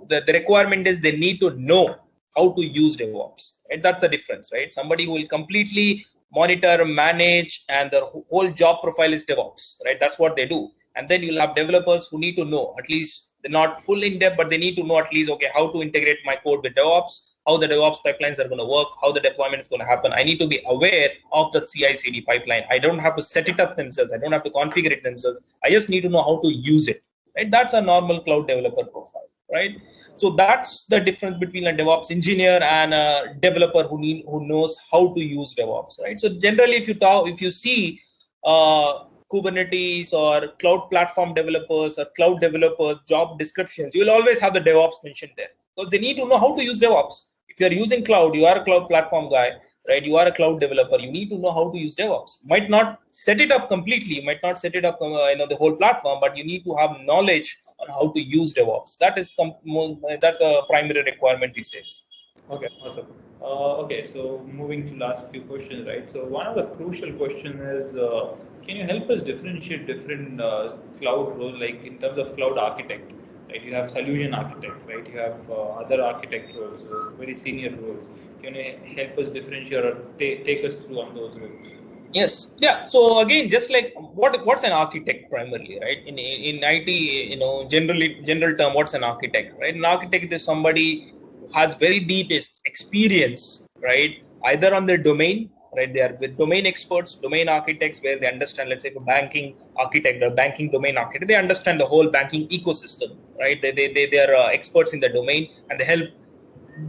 the requirement is they need to know how to use DevOps, right? That's the difference, right? Somebody who will completely monitor, manage, and the whole job profile is DevOps, right? That's what they do. And then you'll have developers who need to know, at least they're not full in depth, but they need to know at least, okay, how to integrate my code with DevOps, how the DevOps pipelines are going to work, how the deployment is going to happen. I need to be aware of the CI/CD pipeline. I don't have to set it up themselves. I don't have to configure it themselves. I just need to know how to use it, right? That's a normal cloud developer profile, right? So that's the difference between a DevOps engineer and a developer who knows how to use DevOps, right? So generally, if you see Kubernetes or cloud platform developers or cloud developers job descriptions, you will always have the DevOps mentioned there. So they need to know how to use DevOps. If you are using cloud, you are a cloud platform guy, right? You are a cloud developer. You need to know how to use DevOps. You might not set it up completely. You might not set it up, the whole platform, but you need to have knowledge on how to use DevOps. That's a primary requirement these days. Okay, awesome. Okay, so moving to last few questions, right? So one of the crucial questions is, can you help us differentiate different cloud roles, like in terms of cloud architect, right? You have solution architect, right? You have other architect roles, so very senior roles. Can you help us differentiate or take us through on those roles? Yes. Yeah. So again, just like what's an architect primarily, right? In IT, general term, what's an architect, right? An architect is somebody who has very deep experience, right? Either on their domain, right? They are with domain experts, domain architects, where they understand, let's say, for banking architect or banking domain architect, they understand the whole banking ecosystem, right? They are experts in the domain, and they help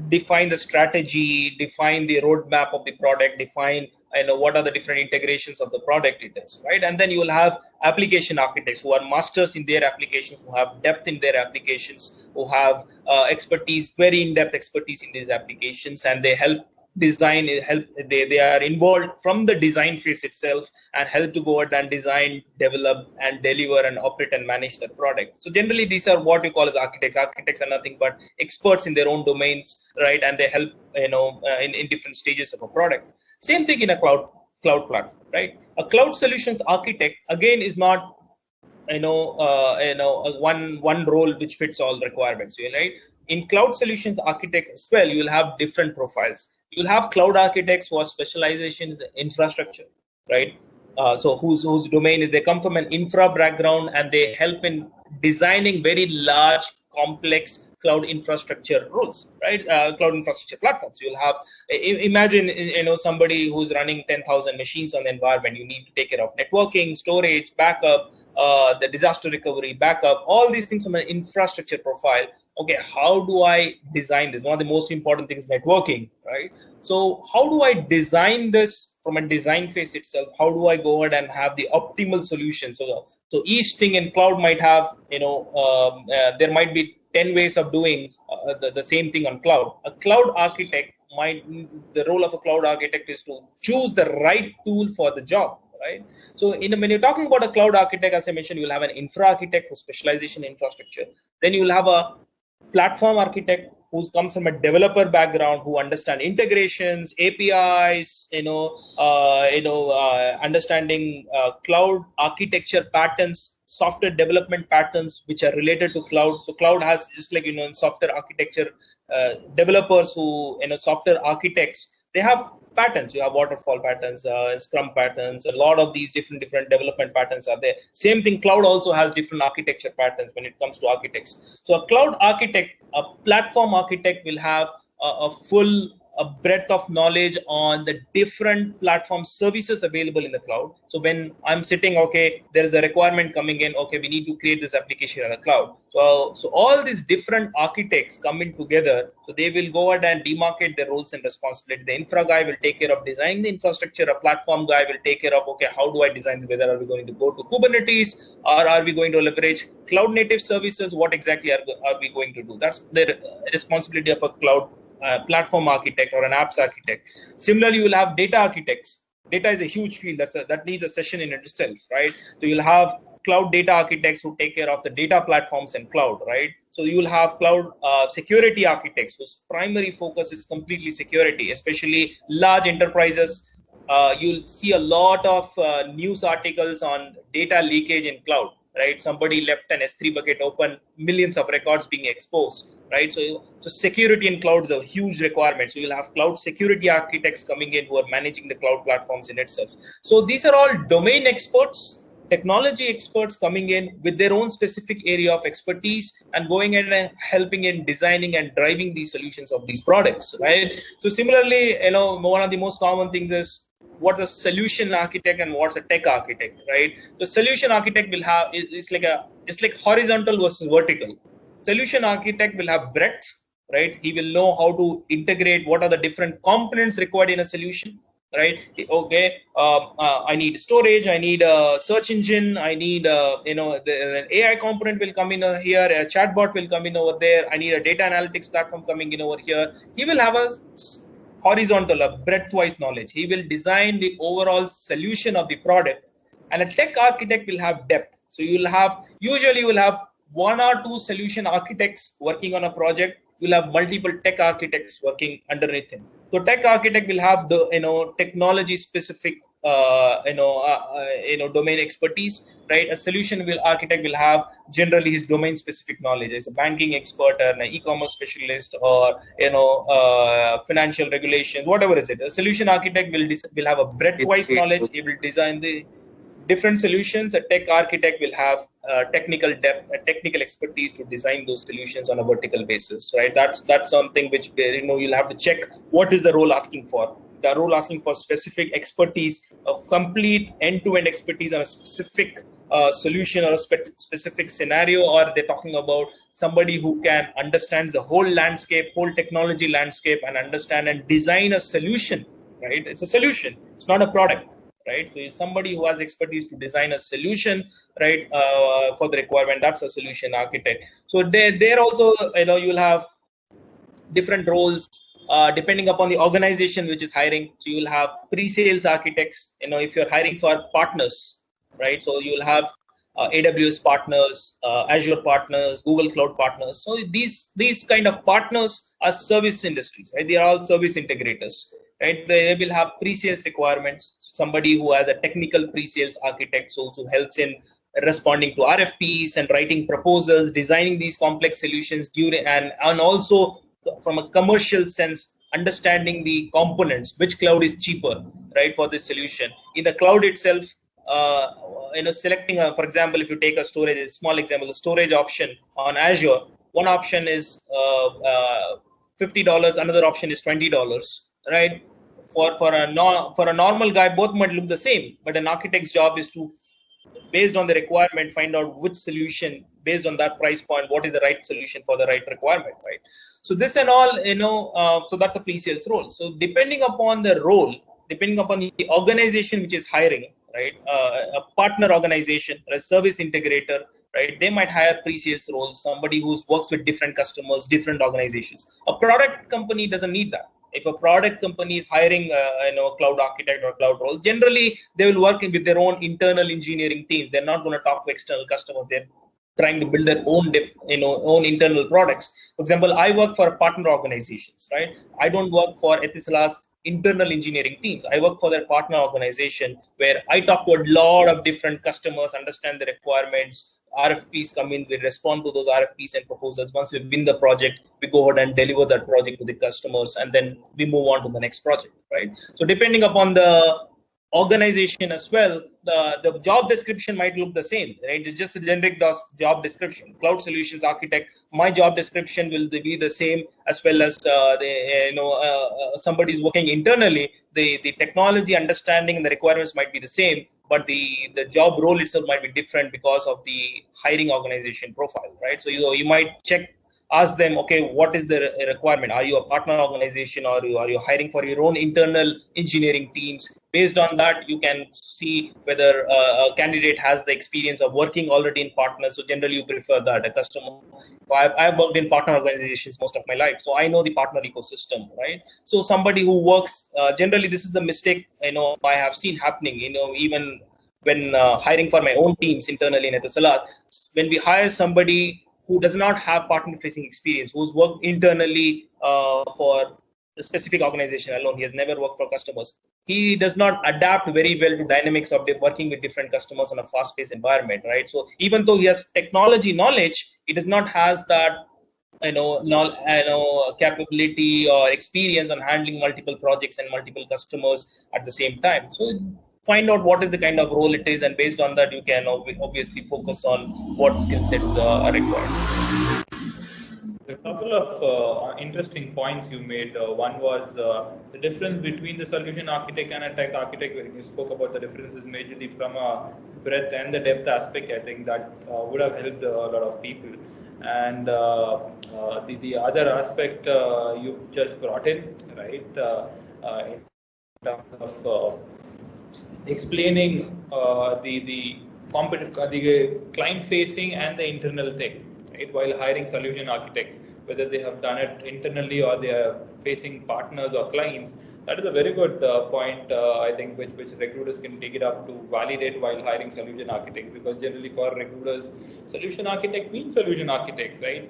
define the strategy, define the roadmap of the product, define what are the different integrations of the product it is, right? And then you will have application architects who are masters in their applications, who have depth in their applications, who have expertise, very in-depth expertise in these applications, and they help design, help. They are involved from the design phase itself and help to go out and design, develop, and deliver and operate and manage the product. So generally, these are what we call as architects. Architects are nothing but experts in their own domains, right? And they help, in different stages of a product. Same thing in a cloud platform, right? A cloud solutions architect again is not one role which fits all requirements, right? In cloud solutions architects as well, you will have different profiles. You'll have cloud architects who are specializations in infrastructure, right? So whose domain is, they come from an infra background and they help in designing very large, complex cloud infrastructure rules, right? Cloud infrastructure platforms. You'll have, imagine, somebody who's running 10,000 machines on the environment. You need to take care of networking, storage, backup, the disaster recovery, backup, all these things from an infrastructure profile. Okay, how do I design this? One of the most important things is networking, right? So how do I design this from a design phase itself? How do I go ahead and have the optimal solution? So each thing in cloud might have, there might be 10 ways of doing the same thing on cloud. A cloud architect the role of a cloud architect is to choose the right tool for the job, right? So when you're talking about a cloud architect, as I mentioned, you'll have an infra architect for specialization in infrastructure. Then you'll have a platform architect who comes from a developer background, who understand integrations, APIs, understanding cloud architecture patterns, software development patterns which are related to cloud. So cloud has, just like in software architecture, developers who, software architects, they have patterns. You have waterfall patterns, scrum patterns. A lot of these different development patterns are there. Same thing, cloud also has different architecture patterns when it comes to architects. So a cloud architect, a platform architect will have a full breadth of knowledge on the different platform services available in the cloud. So when I'm sitting, okay, there is a requirement coming in, okay, we need to create this application in the cloud. So all these different architects come in together. So they will go ahead and demarcate their roles and responsibility. The infra guy will take care of designing the infrastructure. A platform guy will take care of, okay, how do I design this? Whether are we going to go to Kubernetes, or are we going to leverage cloud native services? What exactly are we going to do? That's the responsibility of a cloud platform architect or an apps architect. Similarly, you will have data architects. Data is a huge field that needs a session in itself, right? So you'll have cloud data architects who take care of the data platforms and cloud, right? So you will have cloud security architects whose primary focus is completely security, especially large enterprises. You'll see a lot of news articles on data leakage in cloud, right? Somebody left an S3 bucket open, millions of records being exposed, right? So security in cloud is a huge requirement. So you'll have cloud security architects coming in who are managing the cloud platforms in itself. So these are all domain experts, technology experts coming in with their own specific area of expertise and going in and helping in designing and driving these solutions of these products, right? So similarly, one of the most common things is, what's a solution architect and what's a tech architect, right? The solution architect will have, it's like horizontal versus vertical. Solution architect will have breadth, right? He will know how to integrate what are the different components required in a solution, right? Okay, I need storage, I need a search engine, I need the AI component will come in here, a chatbot will come in over there, I need a data analytics platform coming in over here. He will have a horizontal, a breadth-wise knowledge. He will design the overall solution of the product. And a tech architect will have depth. So usually you will have one or two solution architects working on a project. You'll have multiple tech architects working underneath him. So tech architect will have the technology specific domain expertise, right? A solution architect will have generally his domain specific knowledge. As a banking expert or an e-commerce specialist or financial regulations, whatever is it. A solution architect will have a breadth-wise knowledge. He will design the different solutions. A tech architect will have technical depth, technical expertise to design those solutions on a vertical basis, right? That's something which you'll have to check what is the role asking for. The role asking for specific expertise, a complete end-to-end expertise on a specific solution or a specific scenario, or they're talking about somebody who can understands the whole landscape, whole technology landscape, and understand and design a solution, right? It's a solution. It's not a product. Right, so somebody who has expertise to design a solution, right, for the requirement, that's a solution architect. So there also, you'll have different roles depending upon the organization which is hiring. So you will have pre-sales architects. If you're hiring for partners, right? So you will have AWS partners, Azure partners, Google Cloud partners. So these kind of partners are service industries, right? They are all service integrators, right? They will have pre-sales requirements. Somebody who has a technical pre-sales architect, so who helps in responding to RFPs and writing proposals, designing these complex solutions during and also from a commercial sense, understanding the components, which cloud is cheaper, right, for this solution. In the cloud itself, selecting, for example, if you take a small example, a storage option on Azure, one option is $50, another option is $20, right? For a normal guy, both might look the same, but an architect's job is to, based on the requirement, find out which solution based on that price point, what is the right solution for the right requirement, right? So this and all, so that's a pre-sales role. So depending upon the role, depending upon the organization which is hiring, right, a partner organization, a service integrator, right, they might hire pre-sales roles, somebody who works with different customers, different organizations. A product company doesn't need that. If a product company is hiring a cloud architect or cloud role, generally they will work with their own internal engineering teams. They're not going to talk to external customers. They're trying to build their own own internal products. For example, I work for partner organizations, right? I don't work for Etisalat's internal engineering teams. I work for their partner organization, where I talk to a lot of different customers, understand the requirements. RFPs come in, we respond to those RFPs and proposals. Once we win the project, we go ahead and deliver that project to the customers, and then we move on to the next project, right? So depending upon the organization as well, the job description might look the same, right? It's just a generic job description. Cloud solutions architect, my job description will be the same, as well as somebody is working internally. The technology understanding and the requirements might be the same, but the job role itself might be different because of the hiring organization profile, right? So you might ask them, okay, what is the requirement? Are you a partner organization, or are you hiring for your own internal engineering teams? Based on that, you can see whether a candidate has the experience of working already in partners. So generally, you prefer that a customer. I've worked in partner organizations most of my life, so I know the partner ecosystem, right? So somebody who works, generally, this is the mistake I have seen happening. Even when hiring for my own teams internally in Etisalat, when we hire somebody who does not have partner-facing experience, who's worked internally for a specific organization alone, he has never worked for customers, he does not adapt very well to dynamics of working with different customers in a fast-paced environment, right? So even though he has technology knowledge, he does not has that capability or experience on handling multiple projects and multiple customers at the same time. So find out what is the kind of role it is, and based on that, you can obviously focus on what skill sets are required. A couple of interesting points you made. One was the difference between the solution architect and a tech architect, where you spoke about the differences majorly from a breadth and the depth aspect. I think that would have helped a lot of people. And the other aspect you just brought in, right, in terms of explaining the client facing and the internal thing, right? While hiring solution architects, whether they have done it internally or they are facing partners or clients, that is a very good point, I think, which recruiters can take it up to validate while hiring solution architects, because generally for recruiters, solution architect means solution architects, right?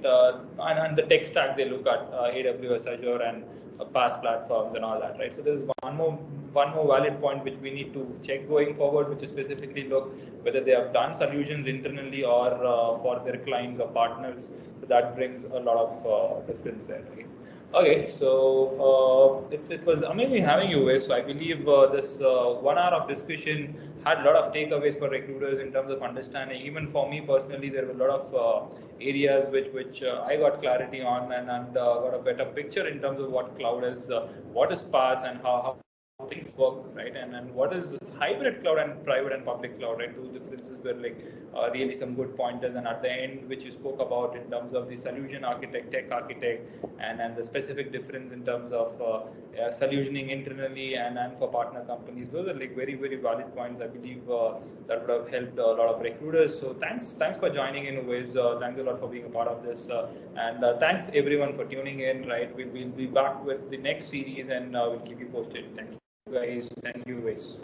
And the tech stack they look at, AWS, Azure, and PaaS platforms and all that, right? So there's one more valid point which we need to check going forward, which is specifically look whether they have done solutions internally or for their clients or partners. So that brings a lot of difference there, right? Okay, so it was amazing having you, Wes. So I believe this 1 hour of discussion had a lot of takeaways for recruiters in terms of understanding. Even for me personally, there were a lot of areas which I got clarity on, and got a better picture in terms of what cloud is, what is PaaS, and how things work, right? And what is hybrid cloud and private and public cloud, right? Two differences were like really some good pointers. And at the end, which you spoke about in terms of the solution architect, tech architect, and the specific difference in terms of solutioning internally and for partner companies. Those are like very, very valid points. I believe that would have helped a lot of recruiters. So thanks for joining in, Wiz. Thanks a lot for being a part of this. And thanks everyone for tuning in, right? We'll be back with the next series and we'll keep you posted. Thank you guys. Thank you, Wiz.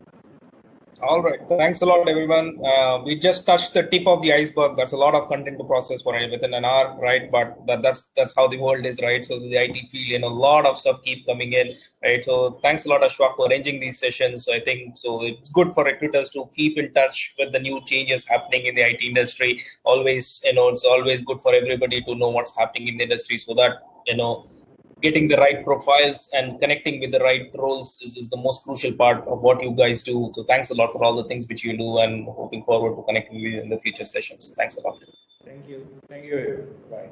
All right. Thanks a lot, everyone. We just touched the tip of the iceberg. That's a lot of content to process for within an hour, right? But that's how the world is, right? So the IT field, a lot of stuff keep coming in, right? So thanks a lot, Ashwak, for arranging these sessions. So I think so it's good for recruiters to keep in touch with the new changes happening in the IT industry. Always, it's always good for everybody to know what's happening in the industry, so that getting the right profiles and connecting with the right roles is the most crucial part of what you guys do. So thanks a lot for all the things which you do, and hoping forward to connecting with you in the future sessions. Thanks a lot. Thank you. Thank you. Bye.